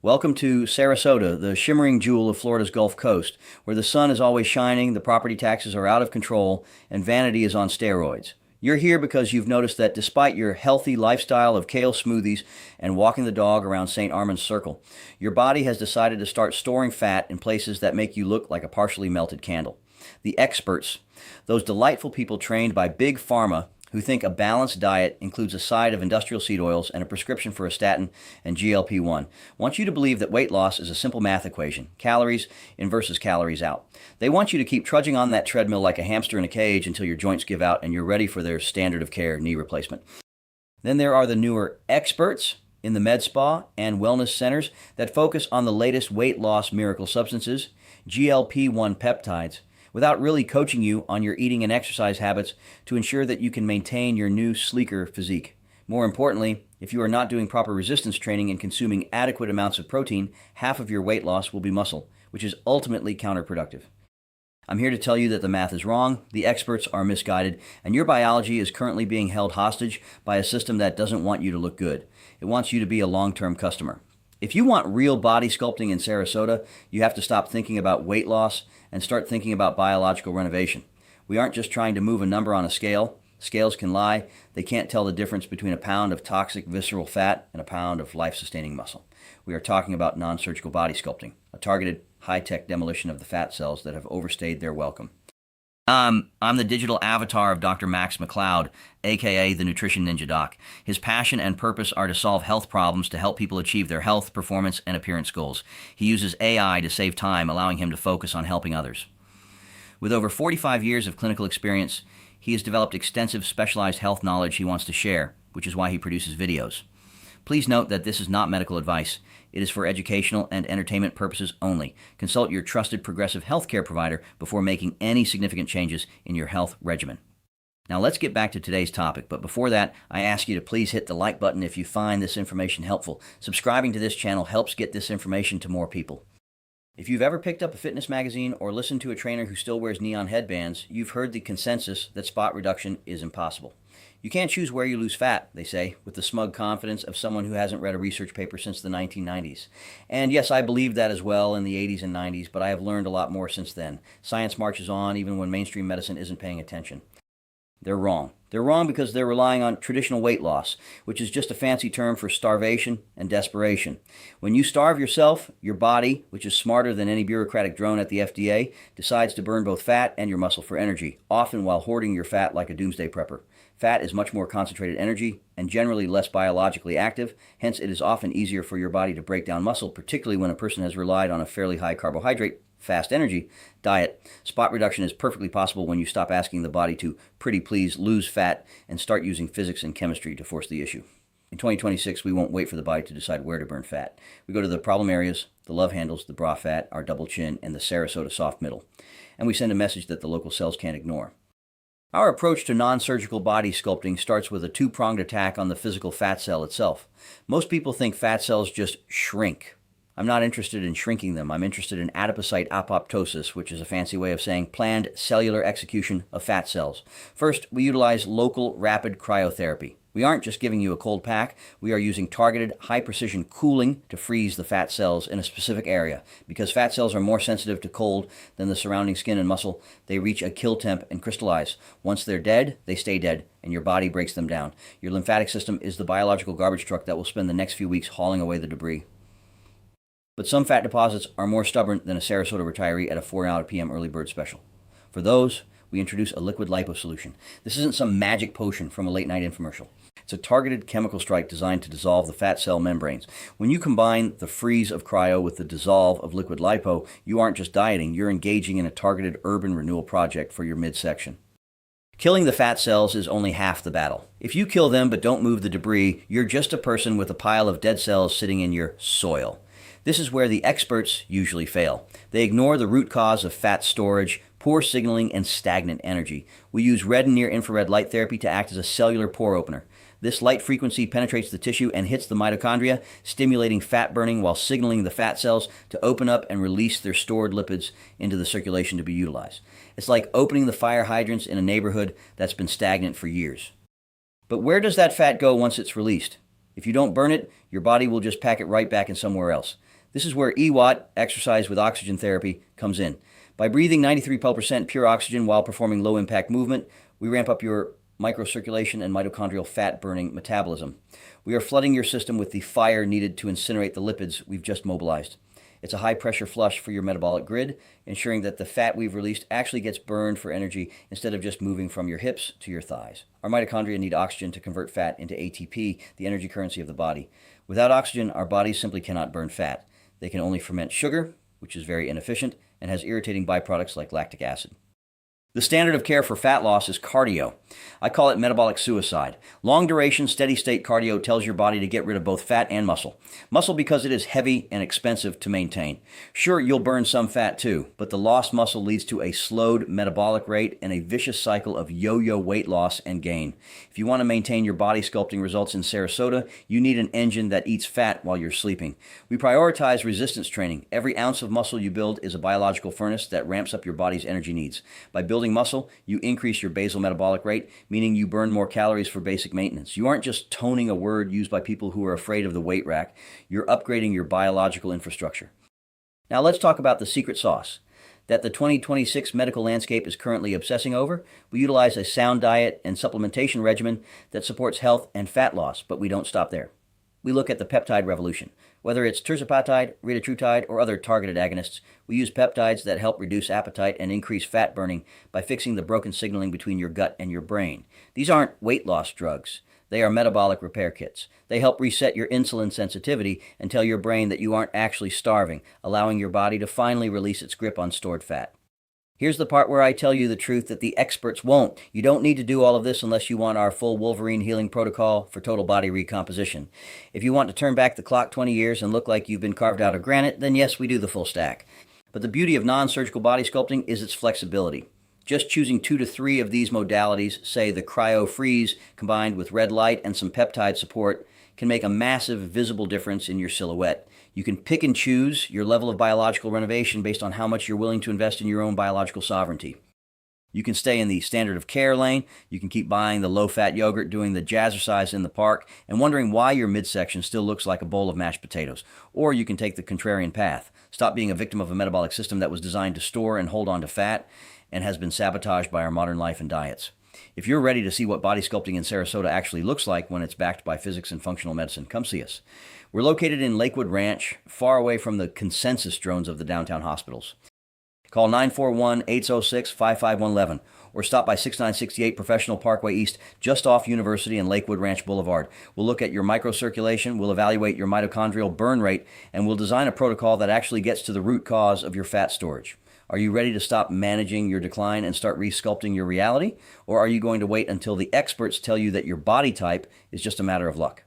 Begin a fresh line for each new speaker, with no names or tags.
Welcome to Sarasota, the shimmering jewel of Florida's Gulf Coast, where the sun is always shining, the property taxes are out of control, and vanity is on steroids. You're here because you've noticed that despite your healthy lifestyle of kale smoothies and walking the dog around St. Armand's Circle, your body has decided to start storing fat in places that make you look like a partially melted candle. The experts, those delightful people trained by Big Pharma who think a balanced diet includes a side of industrial seed oils and a prescription for a statin and GLP-1, want you to believe that weight loss is a simple math equation, calories in versus calories out. They want you to keep trudging on that treadmill like a hamster in a cage until your joints give out and you're ready for their standard of care knee replacement. Then there are the newer experts in the med spa and wellness centers that focus on the latest weight loss miracle substances, GLP-1 peptides, without really coaching you on your eating and exercise habits to ensure that you can maintain your new, sleeker physique. More importantly, if you are not doing proper resistance training and consuming adequate amounts of protein, half of your weight loss will be muscle, which is ultimately counterproductive. I'm here to tell you that the math is wrong, the experts are misguided, and your biology is currently being held hostage by a system that doesn't want you to look good. It wants you to be a long-term customer. If you want real body sculpting in Sarasota, you have to stop thinking about weight loss and start thinking about biological renovation. We aren't just trying to move a number on a scale. Scales can lie. They can't tell the difference between a pound of toxic visceral fat and a pound of life-sustaining muscle. We are talking about non-surgical body sculpting, a targeted, high-tech demolition of the fat cells that have overstayed their welcome. I'm the digital avatar of Dr. Max McLeod, aka the Nutrition Ninja Doc. His passion and purpose are to solve health problems to help people achieve their health, performance, and appearance goals. He uses AI to save time, allowing him to focus on helping others. With over 45 years of clinical experience, he has developed extensive specialized health knowledge he wants to share, which is why he produces videos. Please note that this is not medical advice. It is for educational and entertainment purposes only. Consult your trusted progressive healthcare provider before making any significant changes in your health regimen. Now let's get back to today's topic, but before that, I ask you to please hit the like button if you find this information helpful. Subscribing to this channel helps get this information to more people. If you've ever picked up a fitness magazine or listened to a trainer who still wears neon headbands, you've heard the consensus that spot reduction is impossible. You can't choose where you lose fat, they say, with the smug confidence of someone who hasn't read a research paper since the 1990s. And yes, I believed that as well in the 80s and 90s, but I have learned a lot more since then. Science marches on even when mainstream medicine isn't paying attention. They're wrong. They're wrong because they're relying on traditional weight loss, which is just a fancy term for starvation and desperation. When you starve yourself, your body, which is smarter than any bureaucratic drone at the FDA, decides to burn both fat and your muscle for energy, often while hoarding your fat like a doomsday prepper. Fat is much more concentrated energy and generally less biologically active, hence it is often easier for your body to break down muscle, particularly when a person has relied on a fairly high carbohydrate, fast energy diet. Spot reduction is perfectly possible when you stop asking the body to pretty please lose fat and start using physics and chemistry to force the issue. In 2026, we won't wait for the body to decide where to burn fat. We go to the problem areas, the love handles, the bra fat, our double chin, and the Sarasota soft middle. And we send a message that the local cells can't ignore. Our approach to non-surgical body sculpting starts with a two-pronged attack on the physical fat cell itself. Most people think fat cells just shrink. I'm not interested in shrinking them. I'm interested in adipocyte apoptosis, which is a fancy way of saying planned cellular execution of fat cells. First, we utilize local rapid cryotherapy. We aren't just giving you a cold pack. We are using targeted, high-precision cooling to freeze the fat cells in a specific area. Because fat cells are more sensitive to cold than the surrounding skin and muscle, they reach a kill temp and crystallize. Once they're dead, they stay dead, and your body breaks them down. Your lymphatic system is the biological garbage truck that will spend the next few weeks hauling away the debris. But some fat deposits are more stubborn than a Sarasota retiree at a 4 p.m. early bird special. For those, we introduce a liquid lipo solution. This isn't some magic potion from a late-night infomercial. It's a targeted chemical strike designed to dissolve the fat cell membranes. When you combine the freeze of cryo with the dissolve of liquid lipo, you aren't just dieting, you're engaging in a targeted urban renewal project for your midsection. Killing the fat cells is only half the battle. If you kill them but don't move the debris, you're just a person with a pile of dead cells sitting in your soil. This is where the experts usually fail. They ignore the root cause of fat storage, poor signaling, and stagnant energy. We use red and near-infrared light therapy to act as a cellular pore opener. This light frequency penetrates the tissue and hits the mitochondria, stimulating fat burning while signaling the fat cells to open up and release their stored lipids into the circulation to be utilized. It's like opening the fire hydrants in a neighborhood that's been stagnant for years. But where does that fat go once it's released? If you don't burn it, your body will just pack it right back in somewhere else. This is where EWAT, exercise with oxygen therapy, comes in. By breathing 93% pure oxygen while performing low-impact movement, we ramp up your microcirculation and mitochondrial fat-burning metabolism. We are flooding your system with the fire needed to incinerate the lipids we've just mobilized. It's a high-pressure flush for your metabolic grid, ensuring that the fat we've released actually gets burned for energy instead of just moving from your hips to your thighs. Our mitochondria need oxygen to convert fat into ATP, the energy currency of the body. Without oxygen, our bodies simply cannot burn fat. They can only ferment sugar, which is very inefficient and has irritating byproducts like lactic acid. The standard of care for fat loss is cardio. I call it metabolic suicide. Long-duration, steady-state cardio tells your body to get rid of both fat and muscle. Muscle because it is heavy and expensive to maintain. Sure, you'll burn some fat too, but the lost muscle leads to a slowed metabolic rate and a vicious cycle of yo-yo weight loss and gain. If you want to maintain your body sculpting results in Sarasota, you need an engine that eats fat while you're sleeping. We prioritize resistance training. Every ounce of muscle you build is a biological furnace that ramps up your body's energy needs. By building muscle, you increase your basal metabolic rate, meaning you burn more calories for basic maintenance. You aren't just toning a word used by people who are afraid of the weight rack. You're upgrading your biological infrastructure. Now let's talk about the secret sauce that the 2026 medical landscape is currently obsessing over. We utilize a sound diet and supplementation regimen that supports health and fat loss, but we don't stop there. We look at the peptide revolution. Whether it's tirzepatide, retatrutide, or other targeted agonists, we use peptides that help reduce appetite and increase fat burning by fixing the broken signaling between your gut and your brain. These aren't weight loss drugs. They are metabolic repair kits. They help reset your insulin sensitivity and tell your brain that you aren't actually starving, allowing your body to finally release its grip on stored fat. Here's the part where I tell you the truth that the experts won't. You don't need to do all of this unless you want our full Wolverine healing protocol for total body recomposition. If you want to turn back the clock 20 years and look like you've been carved out of granite, then yes, we do the full stack. But the beauty of non-surgical body sculpting is its flexibility. Just choosing 2 to 3 of these modalities, say the cryo-freeze combined with red light and some peptide support, can make a massive visible difference in your silhouette. You can pick and choose your level of biological renovation based on how much you're willing to invest in your own biological sovereignty. You can stay in the standard of care lane, you can keep buying the low-fat yogurt, doing the jazzercise in the park, and wondering why your midsection still looks like a bowl of mashed potatoes. Or you can take the contrarian path, stop being a victim of a metabolic system that was designed to store and hold on to fat and has been sabotaged by our modern life and diets. If you're ready to see what body sculpting in Sarasota actually looks like when it's backed by physics and functional medicine, come see us. We're located in Lakewood Ranch, far away from the consensus drones of the downtown hospitals. Call 941-806-55111 or stop by 6968 Professional Parkway East, just off University and Lakewood Ranch Boulevard. We'll look at your microcirculation, we'll evaluate your mitochondrial burn rate, and we'll design a protocol that actually gets to the root cause of your fat storage. Are you ready to stop managing your decline and start resculpting your reality? Or are you going to wait until the experts tell you that your body type is just a matter of luck?